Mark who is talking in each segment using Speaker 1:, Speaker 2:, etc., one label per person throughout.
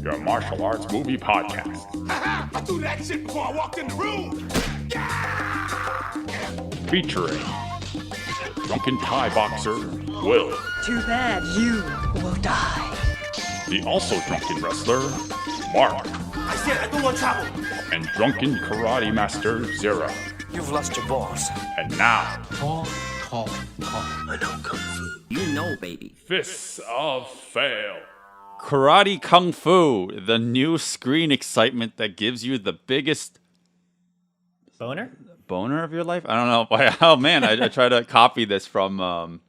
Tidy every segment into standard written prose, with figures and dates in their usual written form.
Speaker 1: your martial arts movie podcast.
Speaker 2: I threw that shit before I walked in the room.
Speaker 1: Featuring drunken Thai boxer Will.
Speaker 3: Too bad you will die.
Speaker 1: The also drunken wrestler Mark.
Speaker 2: I said I don't want trouble.
Speaker 1: And drunken karate master Zero.
Speaker 4: You've lost your balls.
Speaker 1: And now,
Speaker 4: Call. I know Kung Fu.
Speaker 3: You know, baby.
Speaker 1: Fists of Fail.
Speaker 5: Karate Kung Fu, the new screen excitement that gives you the biggest
Speaker 6: Boner
Speaker 5: of your life. I don't know. Oh man, I try to copy this from an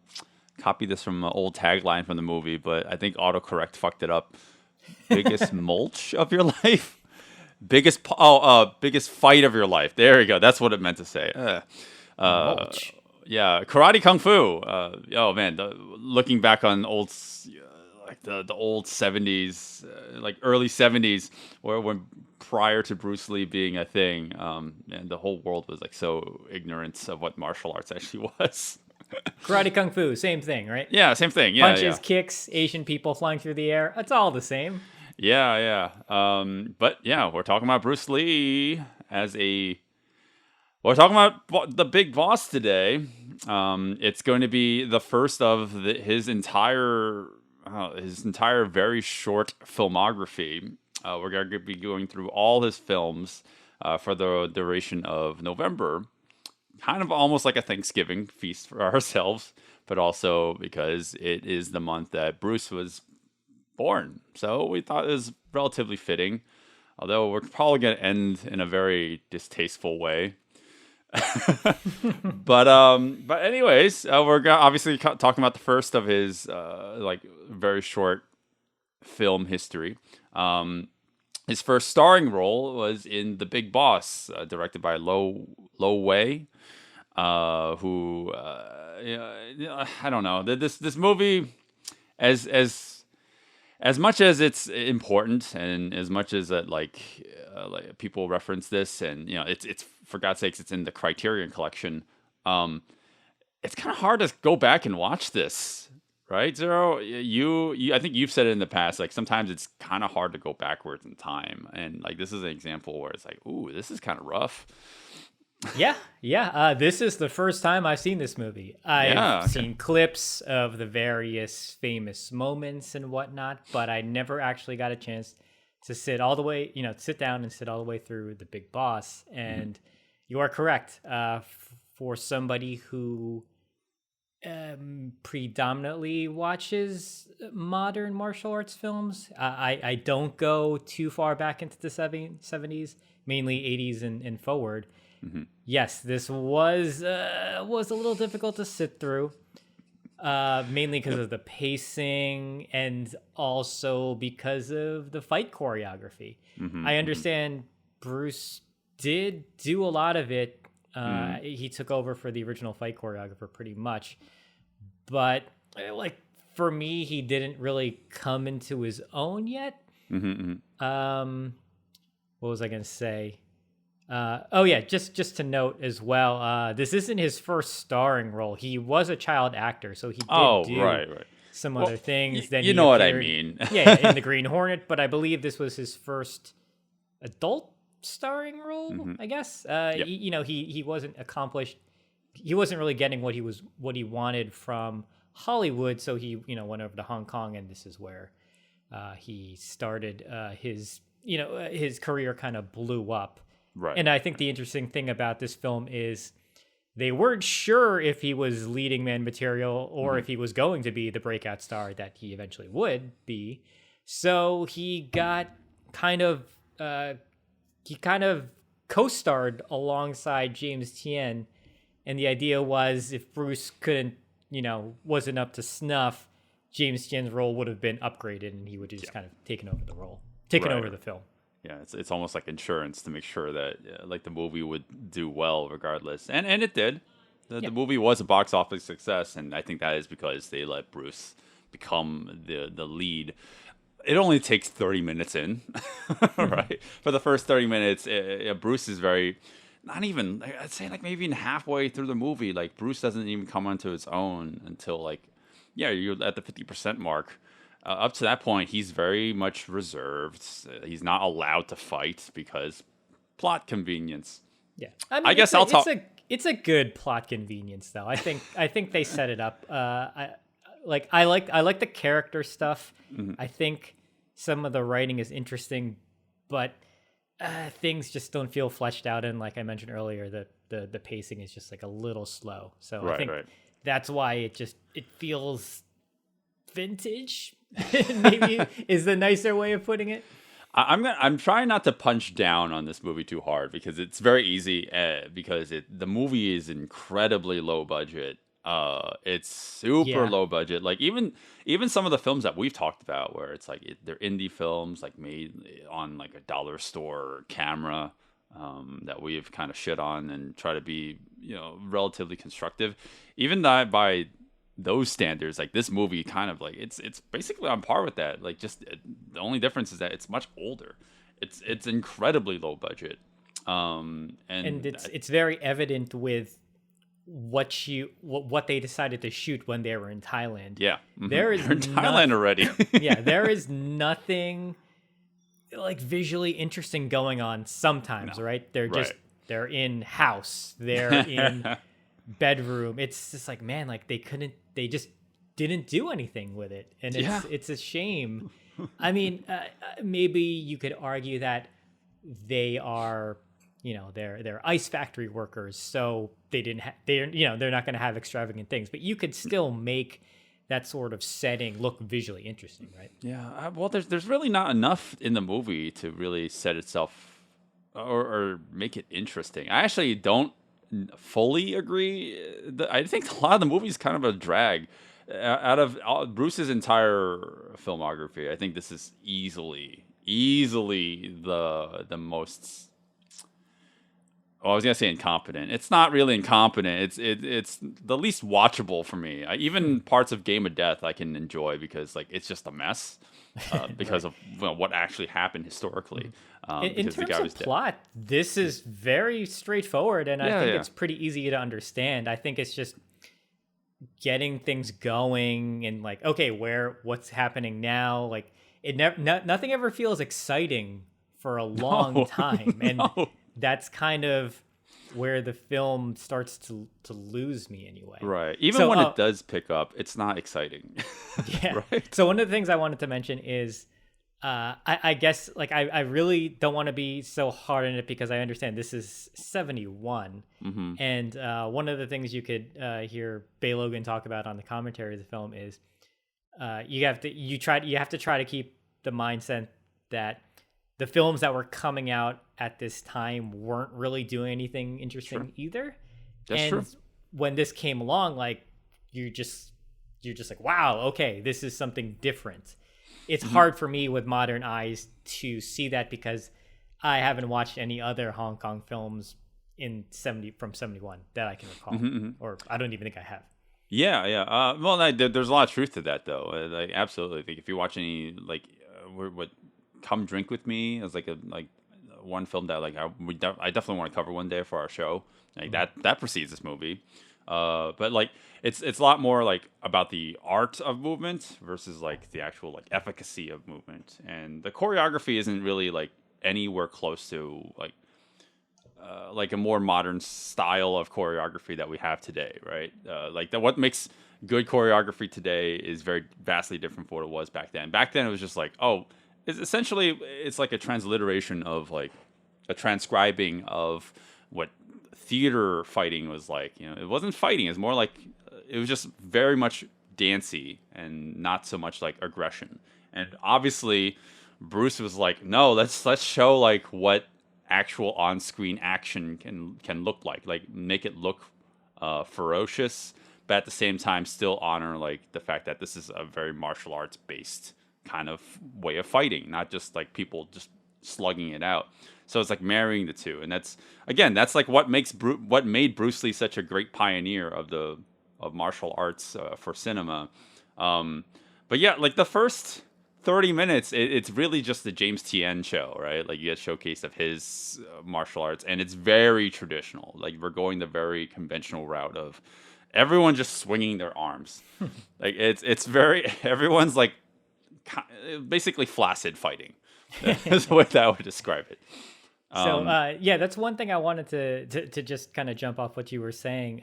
Speaker 5: old tagline from the movie, but I think autocorrect fucked it up. Biggest mulch of your life. Biggest fight of your life. There you go. That's what it meant to say.
Speaker 6: mulch.
Speaker 5: Yeah, Karate Kung Fu. Oh man, looking back on old, like the old 70s, like early 70s, when prior to Bruce Lee being a thing, and the whole world was like so ignorant of what martial arts actually was.
Speaker 6: Karate Kung Fu, same thing, right?
Speaker 5: Yeah, same thing. Yeah,
Speaker 6: Punches, kicks, Asian people flying through the air. It's all the same.
Speaker 5: Yeah. But yeah, we're talking about Bruce Lee we're talking about the Big Boss today. It's going to be the first of his entire very short filmography. We're going to be going through all his films for the duration of November. Kind of almost like a Thanksgiving feast for ourselves, but also because it is the month that Bruce was born. So we thought it was relatively fitting, although we're probably going to end in a very distasteful way. But anyways, we're obviously talking about the first of his very short film history. His first starring role was in The Big Boss, directed by Lo Wei, who I don't know, this movie, as much as it's important and as much as that like people reference this, and it's for God's sakes it's in the Criterion collection. It's kind of hard to go back and watch this, right, Zero? You I think you've said it in the past, like sometimes it's kind of hard to go backwards in time, and like this is an example where it's like, ooh, this is kind of rough.
Speaker 6: Yeah. This is the first time I've seen this movie. I've seen clips of the various famous moments and whatnot, but I never actually got a chance to sit down and sit all the way through The Big Boss. And you are correct. For somebody who predominantly watches modern martial arts films, I don't go too far back into the 70s, mainly 80s and forward. Mm-hmm. Yes, this was a little difficult to sit through, mainly because of the pacing and also because of the fight choreography. Mm-hmm, I understand Bruce did do a lot of it. He took over for the original fight choreographer pretty much, but like for me, he didn't really come into his own yet. Mm-hmm. What was I gonna say? Just to note as well, this isn't his first starring role. He was a child actor, so he did do some other things. Then
Speaker 5: you know what I mean.
Speaker 6: In The Green Hornet, but I believe this was his first adult starring role, I guess. He wasn't accomplished. He wasn't really getting what he wanted from Hollywood, so he went over to Hong Kong, and this is where he started his career kind of blew up.
Speaker 5: Right.
Speaker 6: And I think the interesting thing about this film is they weren't sure if he was leading man material or if he was going to be the breakout star that he eventually would be. So he got kind of co-starred alongside James Tien. And the idea was if Bruce wasn't up to snuff, James Tien's role would have been upgraded and he would have just kind of taken over the film.
Speaker 5: Yeah, it's almost like insurance to make sure that the movie would do well regardless, and it did. The movie was a box office success, and I think that is because they let Bruce become the lead. It only takes 30 minutes in, right? For the first 30 minutes, Bruce is not even, I'd say like maybe halfway through the movie, like Bruce doesn't even come onto his own until you're at the 50% mark. up to that point, he's very much reserved. He's not allowed to fight because plot convenience.
Speaker 6: Yeah, I mean,
Speaker 5: I guess I'll talk.
Speaker 6: It's a good plot convenience, though. I think they set it up. I like the character stuff. I think some of the writing is interesting, but things just don't feel fleshed out. And like I mentioned earlier, the pacing is just like a little slow. So I think that's why it feels vintage. Maybe is the nicer way of putting it.
Speaker 5: I'm trying not to punch down on this movie too hard because it's very easy because the movie is incredibly low budget. It's super low budget. Like even some of the films that we've talked about where it's like they're indie films like made on like a dollar store camera that we've kind of shit on and try to be, relatively constructive. Even that by those standards, like this movie kind of like it's basically on par with that. Like just the only difference is that it's much older. It's incredibly low budget. And
Speaker 6: it's very evident with what they decided to shoot when they were in Thailand.
Speaker 5: Yeah.
Speaker 6: There is
Speaker 5: They're in Thailand already.
Speaker 6: Yeah, there is nothing like visually interesting going on sometimes, right? They're in house, they're in bedroom. It's just like, man, like they just didn't do anything with it. And it's a shame. I mean, maybe you could argue that they are, they're ice factory workers, so they're not going to have extravagant things, but you could still make that sort of setting look visually interesting, right?
Speaker 5: Yeah. Well, there's really not enough in the movie to really set itself or make it interesting. I actually don't fully agree. I think a lot of the movie is kind of a drag. Out of Bruce's entire filmography, I think this is easily the most. Oh, I was gonna say incompetent. It's not really incompetent. It's the least watchable for me. Even parts of Game of Death I can enjoy because like it's just a mess because of what actually happened historically.
Speaker 6: In terms of plot, this is very straightforward, and I think it's pretty easy to understand. I think it's just getting things going and like, okay, what's happening now? Like nothing ever feels exciting for a long time, and that's kind of where the film starts to lose me anyway.
Speaker 5: Right. Even when it does pick up, it's not exciting.
Speaker 6: Yeah.
Speaker 5: Right?
Speaker 6: So one of the things I wanted to mention is I guess like I really don't want to be so hard on it because I understand this is 71. Mm-hmm. And one of the things you could hear Bay Logan talk about on the commentary of the film is you have to try to keep the mindset that the films that were coming out at this time weren't really doing anything interesting either. That's true. When this came along, like you're just like, wow, okay, this is something different. It's hard for me with modern eyes to see that because I haven't watched any other Hong Kong films from 71 that I can recall, or I don't even think I have.
Speaker 5: Yeah. Well, there's a lot of truth to that, though. I absolutely think if you watch any like what Come Drink With Me as like one film that like I definitely want to cover one day for our show. Like that precedes this movie. But like it's a lot more like about the art of movement versus like the actual like efficacy of movement, and the choreography isn't really like anywhere close to like a more modern style of choreography that we have today, right? What makes good choreography today is very vastly different from what it was back then. Back then it was just like, it's like a transliteration of like a transcribing of what theater fighting was like. It wasn't fighting. It was more like it was just very much dancey and not so much like aggression. And obviously, Bruce was like, no, let's show like what actual on-screen action can look like make it look ferocious, but at the same time still honor like the fact that this is a very martial arts based kind of way of fighting, not just like people just slugging it out. So it's like marrying the two, and that's like what made Bruce Lee such a great pioneer of martial arts for cinema. But yeah, like the first 30 minutes, it's really just the James Tien show, right? Like you get a showcase of his martial arts, and it's very traditional. Like we're going the very conventional route of everyone just swinging their arms. Like it's very everyone's like basically flaccid fighting. That's the way that I would describe it.
Speaker 6: So that's one thing I wanted to just kind of jump off what you were saying.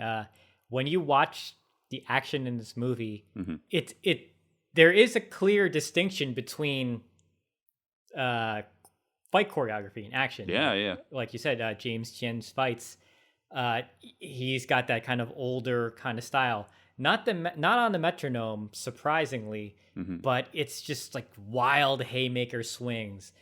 Speaker 6: When you watch the action in this movie, there is a clear distinction between fight choreography and action.
Speaker 5: Yeah.
Speaker 6: Like you said, James Tien's fights, he's got that kind of older kind of style. Not on the metronome, surprisingly, but it's just like wild haymaker swings.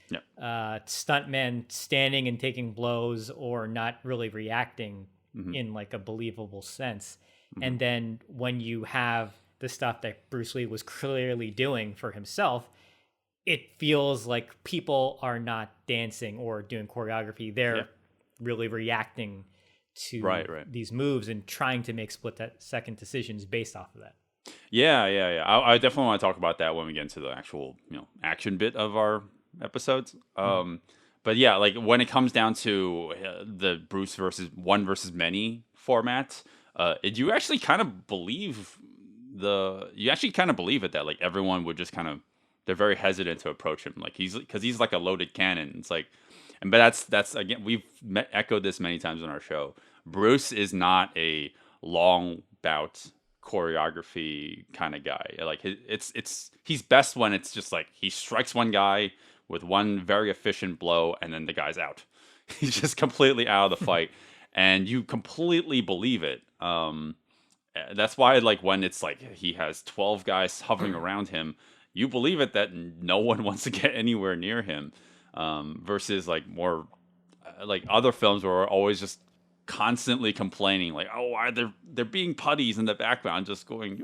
Speaker 6: Stuntmen standing and taking blows or not really reacting in like a believable sense. And then when you have the stuff that Bruce Lee was clearly doing for himself, it feels like people are not dancing or doing choreography. They're really reacting to these moves and trying to make split-second decisions based off of that.
Speaker 5: Yeah. I definitely want to talk about that when we get into the actual, action bit of our episodes. But yeah, like when it comes down to the Bruce versus many format, you actually kind of believe it that like everyone would just kind of, they're very hesitant to approach him, like he's like a loaded cannon. It's like, but that's again, we've echoed this many times on our show. Bruce is not a long bout choreography kind of guy. Like he's best when it's just like he strikes one guy with one very efficient blow and then the guy's out. He's just completely out of the fight, and you completely believe it. That's why like when it's like he has 12 guys hovering around him, you believe it that no one wants to get anywhere near him. Versus like more like other films where we're always just constantly complaining, like, oh, why they're being putties in the background, just going.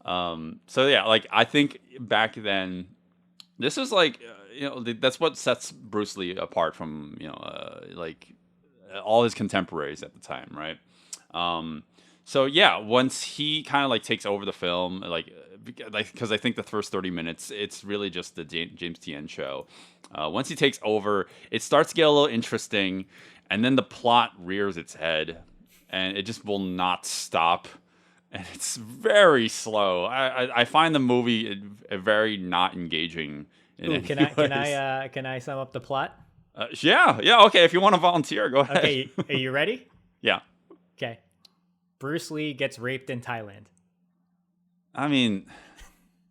Speaker 5: So yeah, like I think back then, this is like that's what sets Bruce Lee apart from like all his contemporaries at the time, right? So yeah, once he kind of like takes over the film, like because I think the first 30 minutes, it's really just the James Tien show. Once he takes over, it starts to get a little interesting, and then the plot rears its head, and it just will not stop, and it's very slow. I find the movie very not engaging.
Speaker 6: Can I sum up the plot?
Speaker 5: Yeah. Okay, if you want to volunteer, go ahead.
Speaker 6: Okay, are you ready?
Speaker 5: Yeah.
Speaker 6: Okay. Bruce Lee gets raped in Thailand.
Speaker 5: I mean,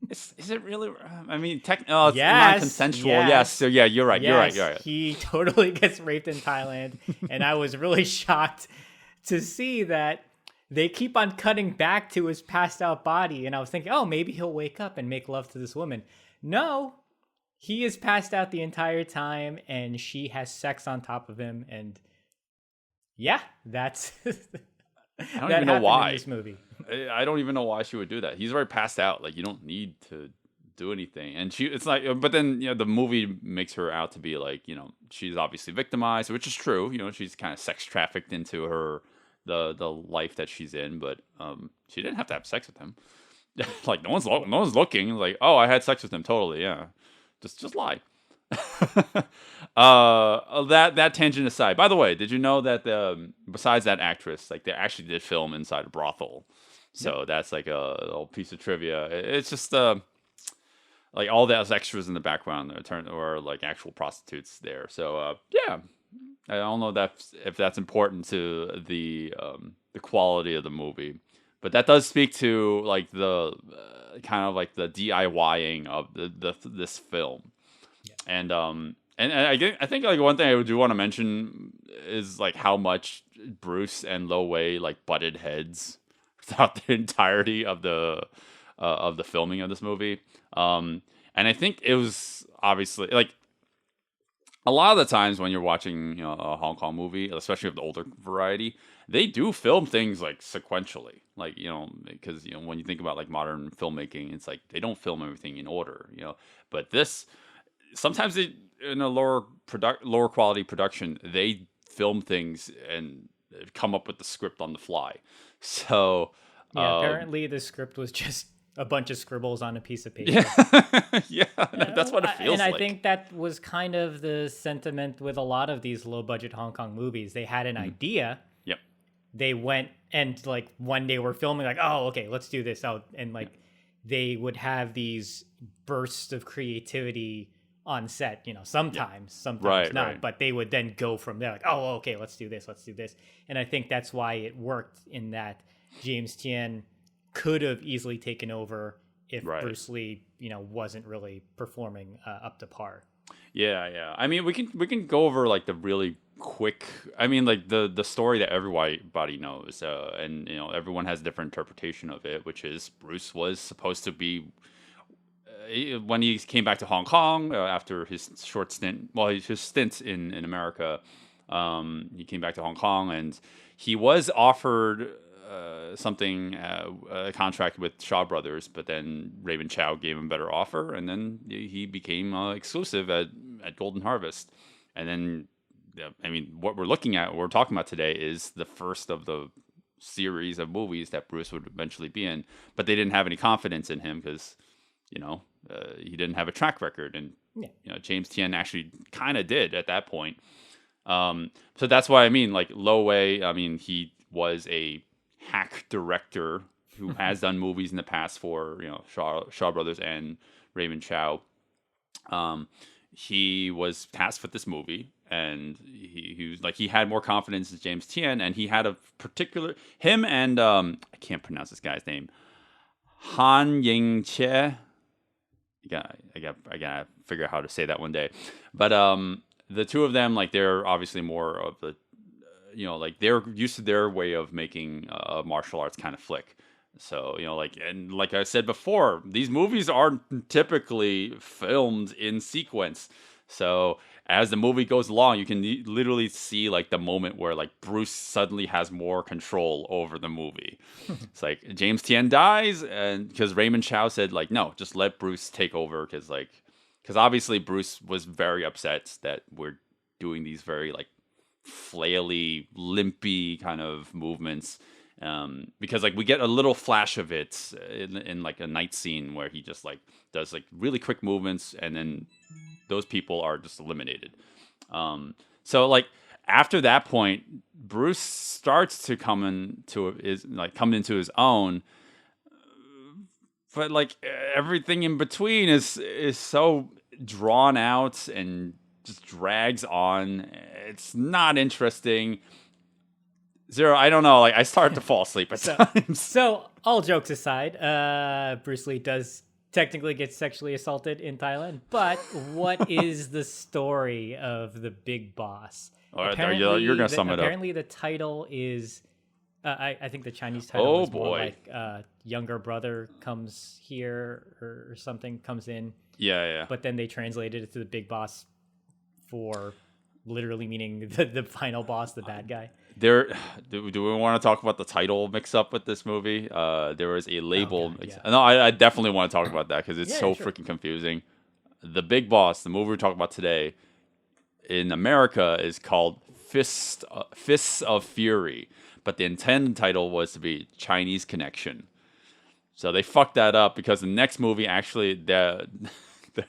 Speaker 5: is it really? I mean, it's non-consensual. Yes. So yeah, you're right. You're right.
Speaker 6: He totally gets raped in Thailand, and I was really shocked to see that they keep on cutting back to his passed out body, and I was thinking, oh, maybe he'll wake up and make love to this woman. No, he is passed out the entire time, and she has sex on top of him, and yeah, that's.
Speaker 5: I don't even know why.
Speaker 6: In this movie.
Speaker 5: I don't even know why she would do that. He's already passed out. Like, you don't need to do anything. And it's like, but then, the movie makes her out to be like, she's obviously victimized, which is true. She's kind of sex trafficked into the life that she's in, but she didn't have to have sex with him. Like, no one's looking. Like, oh, I had sex with him. Totally. Yeah. Just lie. That tangent aside, by the way, did you know that besides that actress, like they actually did film inside a brothel? So that's like a little piece of trivia. It's just like all those extras in the background or like actual prostitutes there. So yeah, I don't know if that's important to the quality of the movie, but that does speak to like the kind of like the DIYing of this film. And I think like one thing I do want to mention is like how much Bruce and Lo Wei like butted heads throughout the entirety of the filming of this movie. And I think it was obviously like a lot of the times when you're watching a Hong Kong movie, especially of the older variety, they do film things like sequentially, like because when you think about like modern filmmaking, it's like they don't film everything in order, but this. Sometimes in a lower quality production, they film things and come up with the script on the fly. So
Speaker 6: yeah, apparently the script was just a bunch of scribbles on a piece of paper.
Speaker 5: Yeah, that's what it feels like.
Speaker 6: And I think that was kind of the sentiment with a lot of these low budget Hong Kong movies. They had an idea.
Speaker 5: Yep.
Speaker 6: They went and like one day we're filming like, oh, okay, let's do this out, and like they would have these bursts of creativity on set, sometimes
Speaker 5: Right,
Speaker 6: not,
Speaker 5: right.
Speaker 6: but they would then go from there like, oh, okay, let's do this. And I think that's why it worked, in that James Tien could have easily taken over if
Speaker 5: Right.
Speaker 6: Bruce Lee, wasn't really performing up to par.
Speaker 5: Yeah. I mean, we can go over like the really quick. I mean, like the story that everybody knows, and everyone has a different interpretation of it, which is Bruce was supposed to be when he came back to Hong Kong after his short stint. Well, his stint in America. He came back to Hong Kong, and he was offered something, a contract with Shaw Brothers, but then Raymond Chow gave him a better offer, and then he became exclusive at Golden Harvest. And then, I mean, what we're talking about today is the first of the series of movies that Bruce would eventually be in, but they didn't have any confidence in him because, he didn't have a track record, and James Tien actually kind of did at that point. So that's why, I mean, like Lo Wei, I mean, he was a hack director who has done movies in the past for Shaw Brothers and Raymond Chow. He was tasked with this movie, and he was like, he had more confidence in James Tien, and he had a particular him and I can't pronounce this guy's name, Han Ying Che. I gotta figure out how to say that one day, but the two of them, like, they're obviously more of the, like, they're used to their way of making a martial arts kind of flick. So, and like I said before, these movies are typically filmed in sequence. So as the movie goes along, you can literally see like the moment where like Bruce suddenly has more control over the movie. It's like James Tien dies, and because Raymond Chow said like, no, just let Bruce take over, because obviously Bruce was very upset that we're doing these very like flaily, limpy kind of movements. Because like we get a little flash of it in like a night scene where he just like does like really quick movements, and then those people are just eliminated. So like after that point, Bruce starts to come into his own, but like everything in between is so drawn out and just drags on. It's not interesting. Zero, I don't know. Like, I start to fall asleep at times.
Speaker 6: So, all jokes aside, Bruce Lee does technically get sexually assaulted in Thailand, but what is the story of the Big Boss?
Speaker 5: All right, you're going to sum it up.
Speaker 6: Apparently, the title is, I think the Chinese title is more like younger brother comes here or something, comes in.
Speaker 5: Yeah.
Speaker 6: But then they translated it to the Big Boss for literally meaning the final boss, the bad guy.
Speaker 5: Do we want to talk about the title mix-up with this movie? There was a label. No, I definitely want to talk about that because it's freaking confusing. The Big Boss, the movie we're talking about today, in America is called Fists of Fury, but the intended title was to be Chinese Connection. So they fucked that up because the next movie actually, their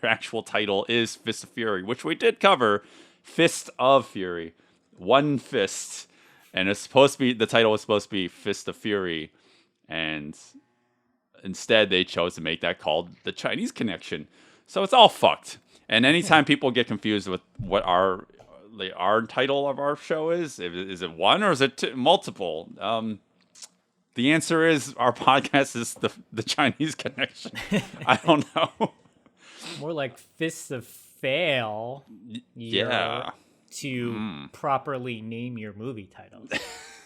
Speaker 5: actual title is Fist of Fury, which we did cover. Fist of Fury, one fist. And it's supposed to be, the title was supposed to be Fist of Fury, and instead they chose to make that called the Chinese Connection. So it's all fucked. And anytime people get confused with what our title of our show is it one or is it multiple? The answer is our podcast is the Chinese Connection. I don't know.
Speaker 6: More like Fists of Fail.
Speaker 5: Yeah.
Speaker 6: To properly name your movie titles.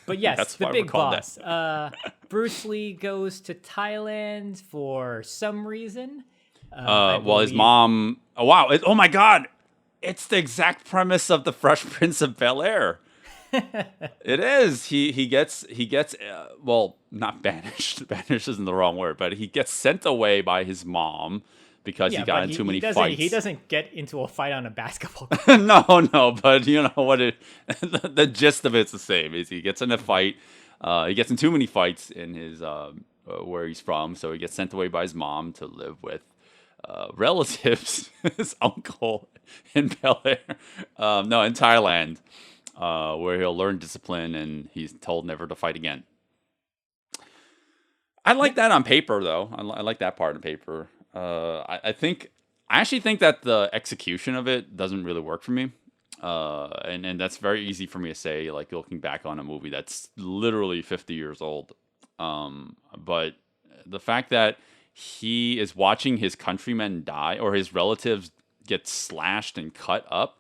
Speaker 6: But yes,
Speaker 5: That's
Speaker 6: the
Speaker 5: why
Speaker 6: Big
Speaker 5: we're called
Speaker 6: Boss. Bruce Lee goes to Thailand for some reason.
Speaker 5: Well, his mom... Oh, wow. Oh, my God. It's the exact premise of The Fresh Prince of Bel-Air. It is. He gets well, not banished. Banished isn't the wrong word, but he gets sent away by his mom because he got in too many fights.
Speaker 6: He doesn't get into a fight on a basketball court.
Speaker 5: No, but you know what? The gist of it's the same. Is he gets in a fight. He gets in too many fights in his where he's from, so he gets sent away by his mom to live with relatives, his uncle in Bel-Air. No, in Thailand, where he'll learn discipline and he's told never to fight again. I like that on paper, though. I like that part on paper. I actually think that the execution of it doesn't really work for me. And that's very easy for me to say, like looking back on a movie that's literally 50 years old. But the fact that he is watching his countrymen die or his relatives get slashed and cut up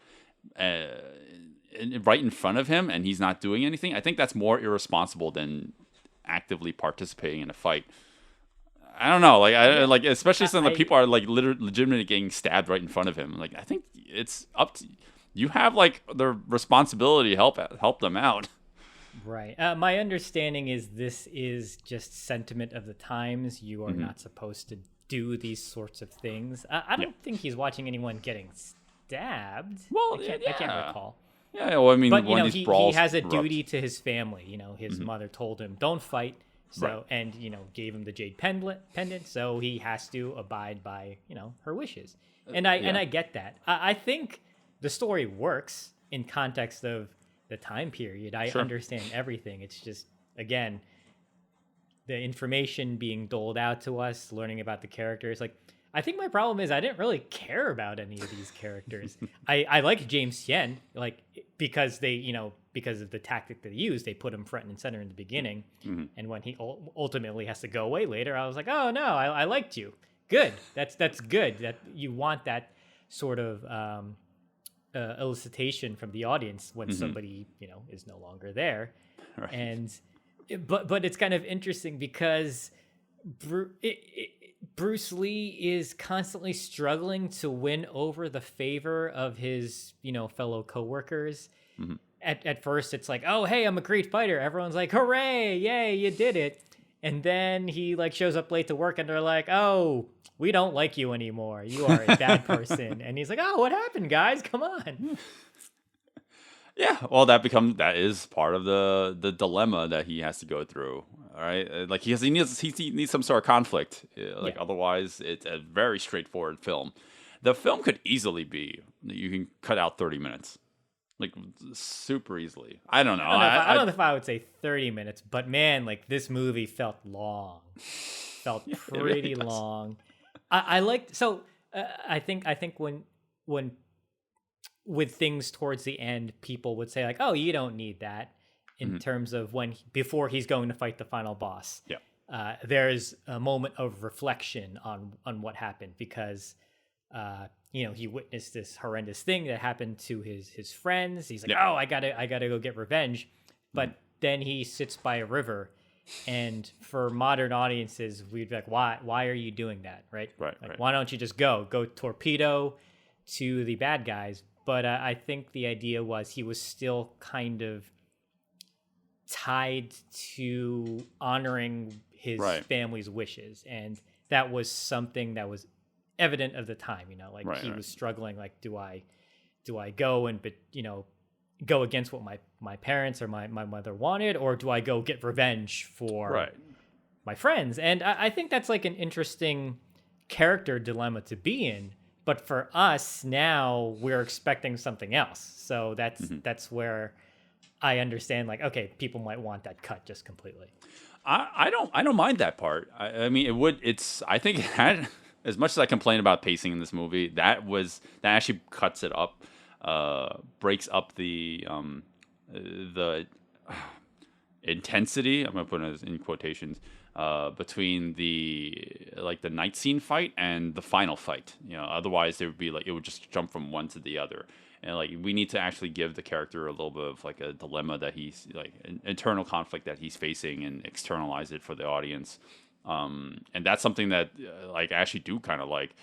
Speaker 5: right in front of him, and he's not doing anything, I think that's more irresponsible than actively participating in a fight. I don't know, like especially some of the people are like legitimately getting stabbed right in front of him. Like, I think it's up to you have like the responsibility to help them out.
Speaker 6: Right. My understanding is this is just sentiment of the times. You are not supposed to do these sorts of things. I don't think he's watching anyone getting stabbed.
Speaker 5: Well,
Speaker 6: I can't recall.
Speaker 5: Yeah, well, I mean,
Speaker 6: But he has a
Speaker 5: erupt.
Speaker 6: duty to his family. His mother told him don't fight. So
Speaker 5: Right.
Speaker 6: and gave him the jade pendant. So he has to abide by her wishes. And I get that. I think the story works in context of the time period. I understand everything. It's just, again, the information being doled out to us, learning about the characters. Like, I think my problem is I didn't really care about any of these characters. I like James Tien, like, because because of the tactic that they used, they put him front and center in the beginning. And when he ultimately has to go away later, I was like, oh no, I liked you. Good. That's good. That you want that sort of elicitation from the audience when somebody is no longer there.
Speaker 5: Right.
Speaker 6: And but it's kind of interesting because Bruce Lee is constantly struggling to win over the favor of his fellow coworkers. At first it's like, oh hey, I'm a great fighter, everyone's like, hooray, yay, you did it. And then he like shows up late to work and they're like, oh, we don't like you anymore. You are a bad person. And he's like, oh, what happened, guys? Come on.
Speaker 5: Yeah, well, that is part of the dilemma that he has to go through. All right, like he needs some sort of conflict. Otherwise, it's a very straightforward film. The film could easily be you can cut out 30 minutes, like super easily. I don't know.
Speaker 6: I don't know if I would say 30 minutes, but man, like this movie felt long, pretty
Speaker 5: really
Speaker 6: long. I liked I think when with things towards the end, people would say like, oh, you don't need that in terms of before he's going to fight the final boss.
Speaker 5: Yeah.
Speaker 6: There's a moment of reflection on what happened because he witnessed this horrendous thing that happened to his friends. He's like, oh, I gotta go get revenge. But then he sits by a river, and for modern audiences, we'd be like, why are you doing that? Right.
Speaker 5: Right.
Speaker 6: Why don't you just go torpedo to the bad guys? But I think the idea was he was still kind of tied to honoring his family's wishes, and that was something that was evident of the time. He was struggling. Like, do I go and go against what my parents or my mother wanted, or do I go get revenge for my friends? And I think that's like an interesting character dilemma to be in. But for us now, we're expecting something else. So that's where I understand. Like, okay, people might want that cut just completely.
Speaker 5: I don't mind that part. I mean, I think it had, as much as I complain about pacing in this movie, that actually cuts it up, breaks up the intensity. I'm gonna put it in quotations. Between the night scene fight and the final fight, otherwise it would just jump from one to the other, and like we need to actually give the character a little bit of like a dilemma that he's like an internal conflict that he's facing and externalize it for the audience, and that's something that I actually do kind of like.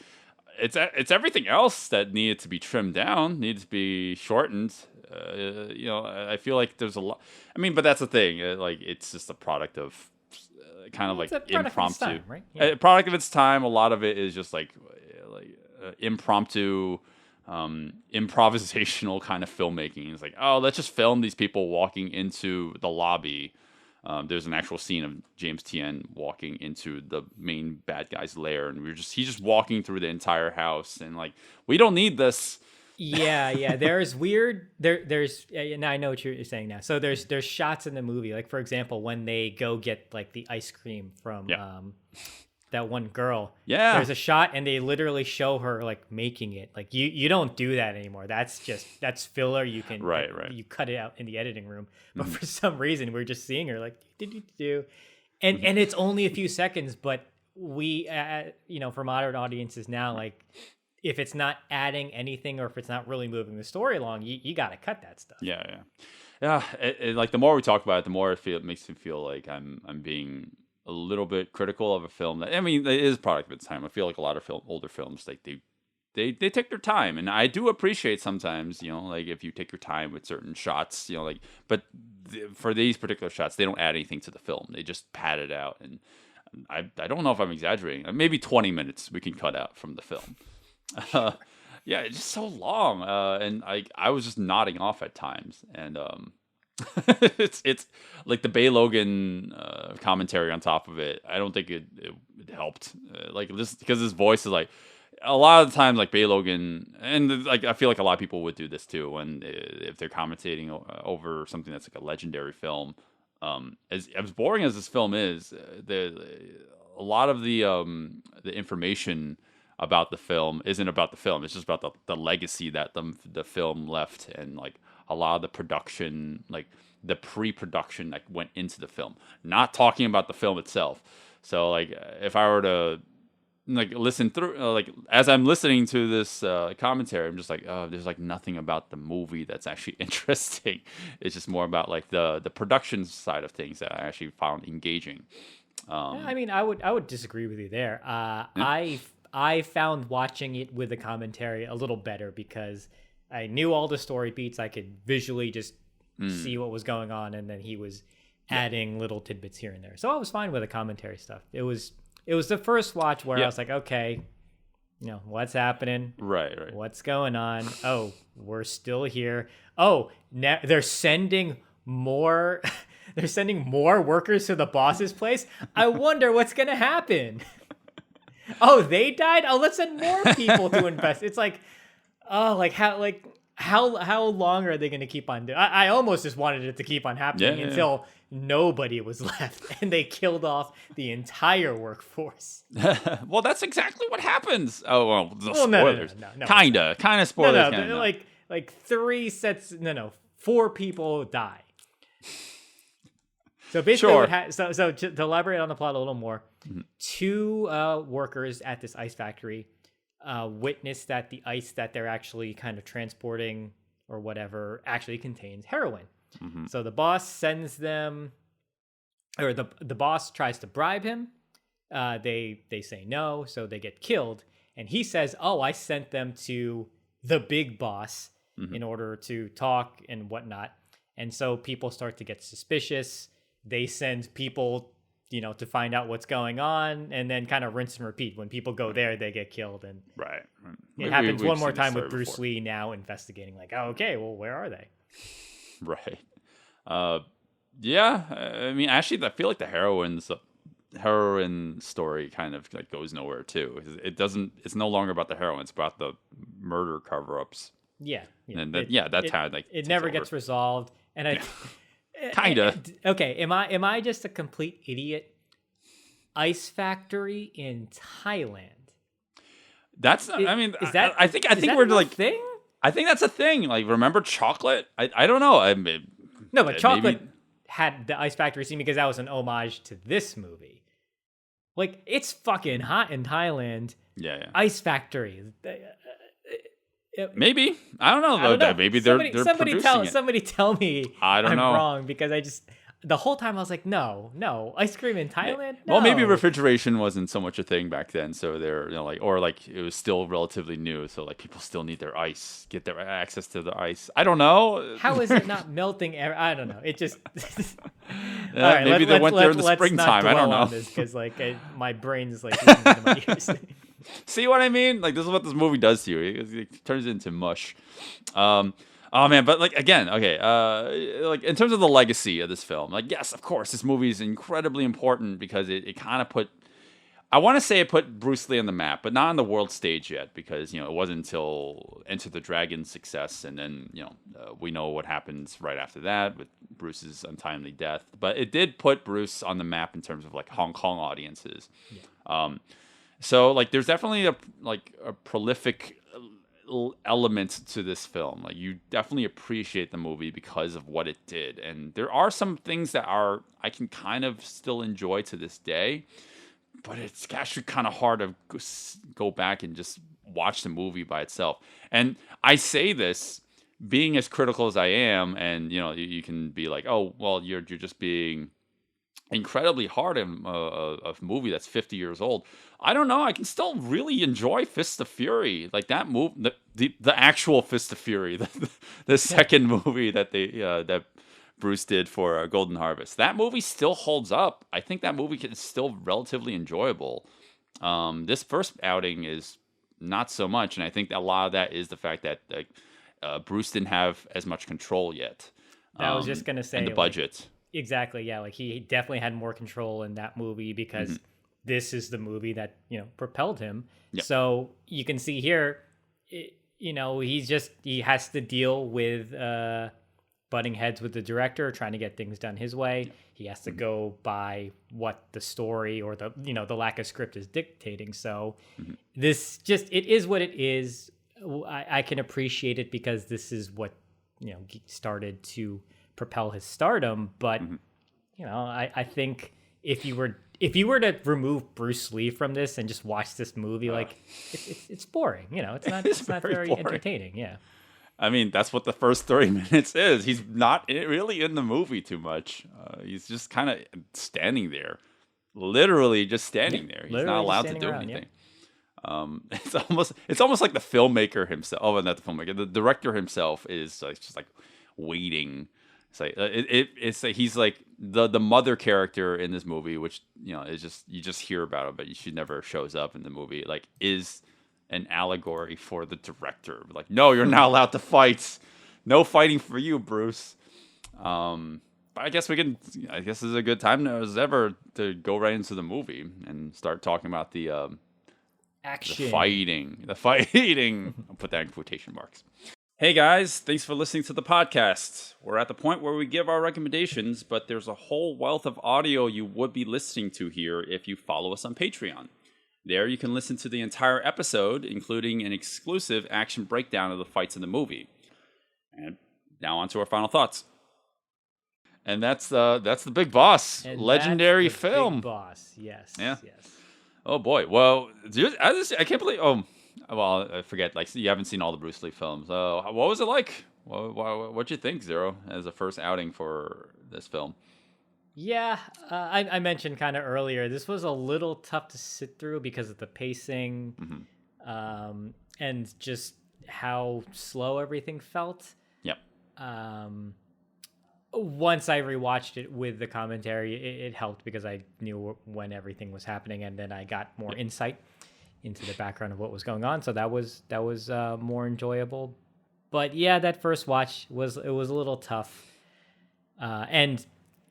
Speaker 5: It's everything else that needed to be trimmed down, needed to be shortened. I feel like there's a lot. I mean, but that's the thing. It's just a product of kind of like impromptu,
Speaker 6: time, right?
Speaker 5: A product of its time. A lot of it is just like impromptu, improvisational kind of filmmaking. It's like, oh, let's just film these people walking into the lobby. There's an actual scene of James Tien walking into the main bad guy's lair, and he's just walking through the entire house, and like, we don't need this.
Speaker 6: Yeah. There's and I know what you're saying now. So there's shots in the movie, like for example, when they go get like the ice cream from that one girl.
Speaker 5: Yeah.
Speaker 6: There's a shot and they literally show her like making it. Like you don't do that anymore. That's filler. You can
Speaker 5: Right.
Speaker 6: You cut it out in the editing room. But for some reason we're just seeing her like do. And it's only a few seconds, but we for modern audiences now, like if it's not adding anything or if it's not really moving the story along, you got to cut that stuff.
Speaker 5: Yeah. Like the more we talk about it, the more it makes me feel like I'm being a little bit critical of a film that, I mean, it is a product of its time. I feel like a lot of older films, like they take their time, and I do appreciate sometimes, like if you take your time with certain shots, like, but for these particular shots, they don't add anything to the film. They just pad it out, and I don't know if I'm exaggerating. Maybe 20 minutes we can cut out from the film. Yeah, it's just so long, and I was just nodding off at times, and it's like the Bay Logan commentary on top of it. I don't think it helped, like this, because his voice is like a lot of the times like Bay Logan, and like I feel like a lot of people would do this too when if they're commentating over something that's like a legendary film. As boring as this film is, a lot of the information about the film isn't about the film. It's just about the legacy that the film left, and like a lot of the production, like the pre-production that went into the film. Not talking about the film itself. So like if I were to like listen through, like as I'm listening to this commentary, I'm just like, oh, there's like nothing about the movie that's actually interesting. It's just more about like the production side of things that I actually found engaging.
Speaker 6: I mean, I would disagree with you there. I found watching it with the commentary a little better because I knew all the story beats. I could visually just see what was going on, and then he was adding little tidbits here and there. So I was fine with the commentary stuff. It was the first watch where I was like, okay, what's happening?
Speaker 5: Right.
Speaker 6: What's going on? Oh, we're still here. Oh, now they're sending more. They're sending more workers to the boss's place. I wonder what's gonna happen. Oh, they died? Oh, let's send more people to invest. It's like, oh, how long are they going to keep on doing? I almost just wanted it to keep on happening until nobody was left and they killed off the entire workworkse.
Speaker 5: Well, that's exactly what happens. Oh, well, spoilers.
Speaker 6: No.
Speaker 5: Kind of spoilers.
Speaker 6: No. Like 4 people die. So basically, so to elaborate on the plot a little more, 2 workers at this ice factory witness that the ice that they're actually kind of transporting or whatever actually contains heroin. So the boss sends them, or the boss tries to bribe him. They say no, so they get killed. And he says, "Oh, I sent them to the big boss in order to talk and whatnot." And so people start to get suspicious. They send people, to find out what's going on, and then kind of rinse and repeat. When people go there, they get killed, and
Speaker 5: right.
Speaker 6: It happens one more time with Bruce Lee now investigating. Like, oh, okay, well, where are they? Right.
Speaker 5: Yeah. I mean, actually, I feel like the heroin story kind of like goes nowhere too. It's no longer about the heroin. It's about the murder cover-ups.
Speaker 6: Yeah.
Speaker 5: And that's how like
Speaker 6: it never gets resolved, and I.
Speaker 5: Kinda.
Speaker 6: Okay, am I just a complete idiot? Ice factory in Thailand.
Speaker 5: That's I think we're like
Speaker 6: thing.
Speaker 5: I think that's a thing. Like, remember chocolate? I don't know.
Speaker 6: No, but chocolate had the ice factory scene because that was an homage to this movie. Like, it's fucking hot in Thailand.
Speaker 5: Yeah.
Speaker 6: Ice factory.
Speaker 5: Maybe I don't know. Maybe they're producing it.
Speaker 6: Somebody tell me
Speaker 5: I don't know.
Speaker 6: I'm wrong, because the whole time I was like, no, ice cream in Thailand. No.
Speaker 5: Well, maybe refrigeration wasn't so much a thing back then, so they're or it was still relatively new, so like people still need their ice, get their access to the ice. I don't know.
Speaker 6: How is it not melting? I don't know. It just.
Speaker 5: All right, maybe they went there in the springtime. I don't know.
Speaker 6: Because my brain is like listening to my ears.
Speaker 5: See what I mean? Like, this is what this movie does to you. It turns it into mush. Oh man, but like again, okay. Like in terms of the legacy of this film, like yes, of course, this movie is incredibly important because it kind of put I want to say it put Bruce Lee on the map, but not on the world stage yet, because it wasn't until Enter the Dragon's success, and then we know what happens right after that with Bruce's untimely death. But it did put Bruce on the map in terms of like Hong Kong audiences. Yeah. So like, there's definitely a prolific element to this film. Like, you definitely appreciate the movie because of what it did, and there are some things that I can kind of still enjoy to this day. But it's actually kind of hard to go back and just watch the movie by itself. And I say this being as critical as I am, and you can be like, oh, well, you're just being incredibly hard on a movie that's 50 years old. I don't know. I can still really enjoy Fist of Fury, like that movie, the actual Fist of Fury, the second movie that that Bruce did for Golden Harvest. That movie still holds up. I think that movie is still relatively enjoyable. This first outing is not so much, and I think a lot of that is the fact that Bruce didn't have as much control yet.
Speaker 6: I was just gonna say,
Speaker 5: and the budget.
Speaker 6: Exactly, yeah. Like, he definitely had more control in that movie because this is the movie that propelled him. Yep. So you can see here, he has to deal with butting heads with the director, trying to get things done his way. Yeah. He has to go by what the story or the lack of script is dictating. So this it is what it is. I can appreciate it because this is what started to propel his stardom. But I think if you were to remove Bruce Lee from this and just watch this movie, like it's boring. It's not very entertaining. Yeah.
Speaker 5: I mean, that's what the first 30 minutes is. He's not really in the movie too much. He's just kind of standing there, literally just standing there. He's not allowed to do anything. It's almost like the filmmaker himself. Oh, not the filmmaker. The director himself is just like waiting. It's like it's like he's like the mother character in this movie, which is just, you just hear about it, but she never shows up in the movie. Like, is an allegory for the director. Like, no, you're not allowed to fight. No fighting for you, Bruce. But I guess this is a good time as ever to go right into the movie and start talking about the action. The fighting. I'll put that in quotation marks. Hey guys, thanks for listening to the podcast. We're at the point where we give our recommendations, but there's a whole wealth of audio you would be listening to here if you follow us on Patreon. There you can listen to the entire episode, including an exclusive action breakdown of the fights in the movie. And now on to our final thoughts. And that's the Big Boss,
Speaker 6: and
Speaker 5: legendary
Speaker 6: that's the
Speaker 5: film.
Speaker 6: Big Boss, yes.
Speaker 5: Yeah.
Speaker 6: Yes.
Speaker 5: Oh boy. Well, I can't believe. Oh, well, I forget. Like, you haven't seen all the Bruce Lee films. What was it like? What'd you think, Zero, as a first outing for this film?
Speaker 6: Yeah, I mentioned kind of earlier, this was a little tough to sit through because of the pacing, and just how slow everything felt.
Speaker 5: Yep.
Speaker 6: Once I rewatched it with the commentary, it helped because I knew when everything was happening, and then I got more insight into the background of what was going on. So that was more enjoyable. But yeah, that first watch was a little tough, and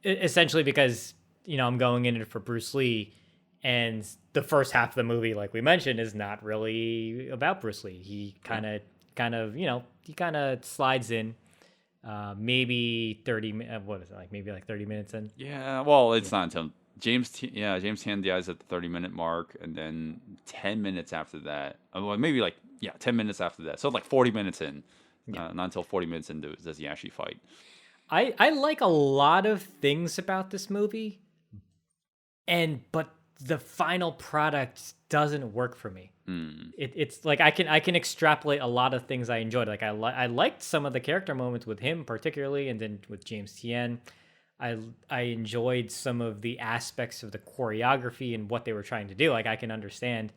Speaker 6: essentially because I'm going in it for Bruce Lee, and the first half of the movie, like we mentioned, is not really about Bruce Lee. He kind of slides in, maybe 30 what is it, like maybe like 30 minutes in.
Speaker 5: Yeah, well, it's not until James Tan dies at the 30-minute mark, and then 10 minutes after that, maybe 10 minutes after that. So like 40 minutes in, not until 40 minutes in does he actually fight.
Speaker 6: I like a lot of things about this movie, but the final product doesn't work for me. It's like I can extrapolate a lot of things I enjoyed. Like I liked some of the character moments with him particularly, and then with James Tien. I enjoyed some of the aspects of the choreography and what they were trying to do. Like, I can understand,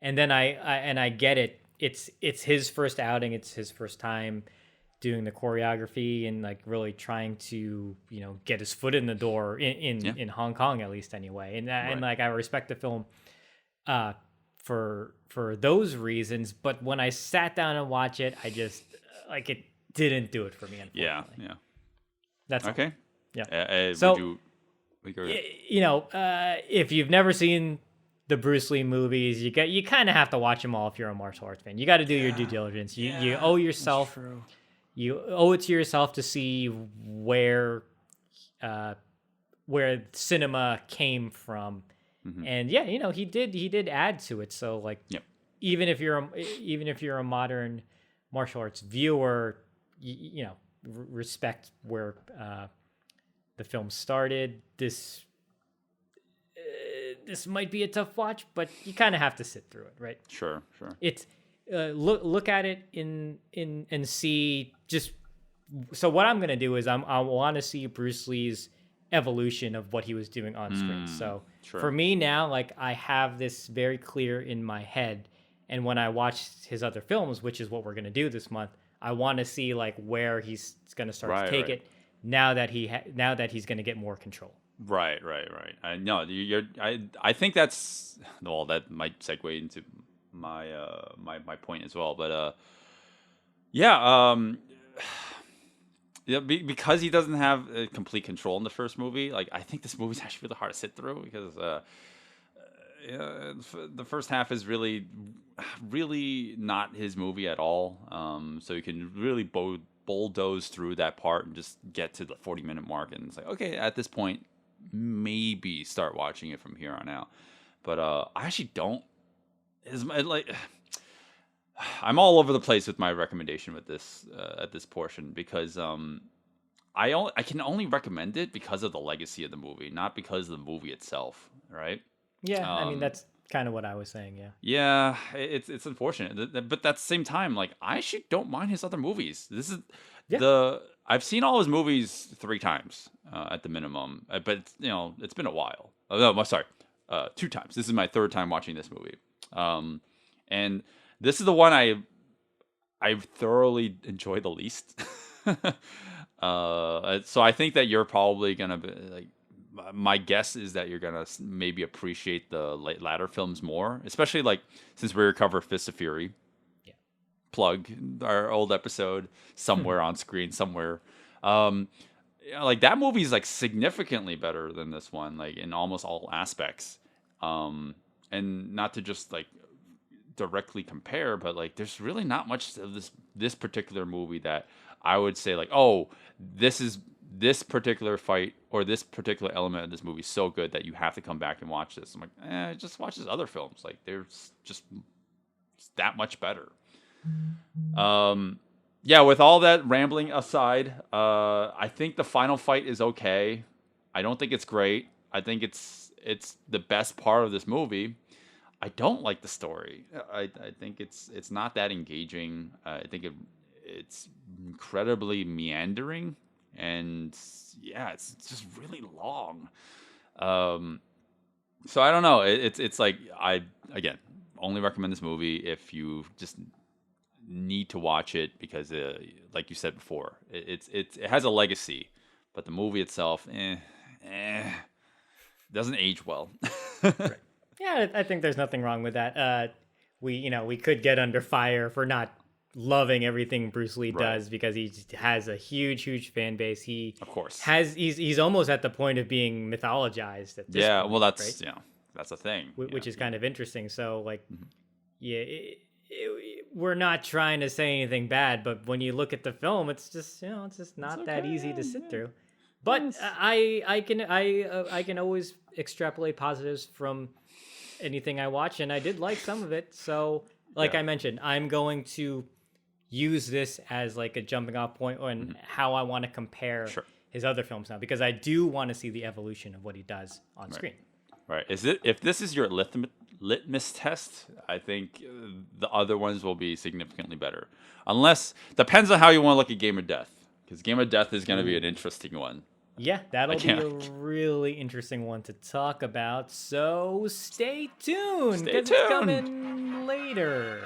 Speaker 6: and then I get it. It's his first outing. It's his first time doing the choreography and like really trying to get his foot in the door in Hong Kong, at least anyway. And like, I respect the film for those reasons, but when I sat down and watched it, I just it didn't do it for me, unfortunately.
Speaker 5: Yeah.
Speaker 6: That's
Speaker 5: okay.
Speaker 6: All. Yeah.
Speaker 5: So
Speaker 6: if you've never seen the Bruce Lee movies, you kind of have to watch them all if you're a martial arts fan. You got to do your due diligence. You owe yourself. You owe it to yourself to see where cinema came from. And yeah, he did add to it. So like, even if you're a modern martial arts viewer, respect where the film started. This might be a tough watch, but you kind of have to sit through it, right?
Speaker 5: Sure.
Speaker 6: It's look at it and see just. So what I'm gonna do is I want to see Bruce Lee's evolution of what he was doing on screen. So for me now, like I have this very clear in my head, and when I watch his other films, which is what we're gonna do this month, I want to see like where he's gonna start to take it now that he's gonna get more control. Right.
Speaker 5: I know I think that's that might segue into my my point as well. But because he doesn't have complete control in the first movie, like I think this movie's actually really hard to sit through because the first half is really not his movie at all. So you can really bulldoze through that part and just get to the 40-minute mark, and it's like, okay, at this point, maybe start watching it from here on out. But I actually don't. I'm all over the place with my recommendation with this at this portion because I can only recommend it because of the legacy of the movie, not because of the movie itself, right?
Speaker 6: Yeah, I mean that's kind of what I was saying.
Speaker 5: Yeah, it's unfortunate, but at the same time, like I actually don't mind his other movies. This is I've seen all his movies 3 times at the minimum, but it's been a while. Oh, no, sorry, 2 times. This is my 3rd time watching this movie, and this is the one I thoroughly enjoy the least. So I think that you're probably gonna be like. My guess is that you're gonna maybe appreciate the latter films more, especially like since we recover Fist of Fury. Yeah. Plug our old episode somewhere on screen somewhere. Like that movie is like significantly better than this one, like in almost all aspects. And not to just like directly compare, but like there's really not much of this particular movie that I would say like, oh, this particular fight or this particular element of this movie is so good that you have to come back and watch this. I'm like, just watch his other films. Like they're just that much better. With all that rambling aside, I think the final fight is okay. I don't think it's great. I think it's the best part of this movie. I don't like the story. I think it's not that engaging. I think it's incredibly meandering. And yeah, it's just really long. So I don't know. It's like I again only recommend this movie if you just need to watch it because, like you said before, it has a legacy, but the movie itself, doesn't age well.
Speaker 6: Right. Yeah, I think there's nothing wrong with that. We could get under fire for not loving everything Bruce Lee does because he has a huge fan base. He
Speaker 5: of course
Speaker 6: he's almost at the point of being mythologized at this point,
Speaker 5: well that's
Speaker 6: right?
Speaker 5: That's a thing,
Speaker 6: which is kind of interesting. So like we're not trying to say anything bad, but when you look at the film, it's just it's just not that easy to sit through. But I can always extrapolate positives from anything I watch, and I did like some of it. So like I mentioned, I'm going to use this as like a jumping off point on how I want to compare his other films now, because I do want to see the evolution of what he does on screen.
Speaker 5: Right. If this is your litmus test, I think the other ones will be significantly better. Depends on how you want to look at Game of Death, because Game of Death is going to be an interesting one.
Speaker 6: Yeah, that'll be a really interesting one to talk about. So stay tuned, because it's coming later.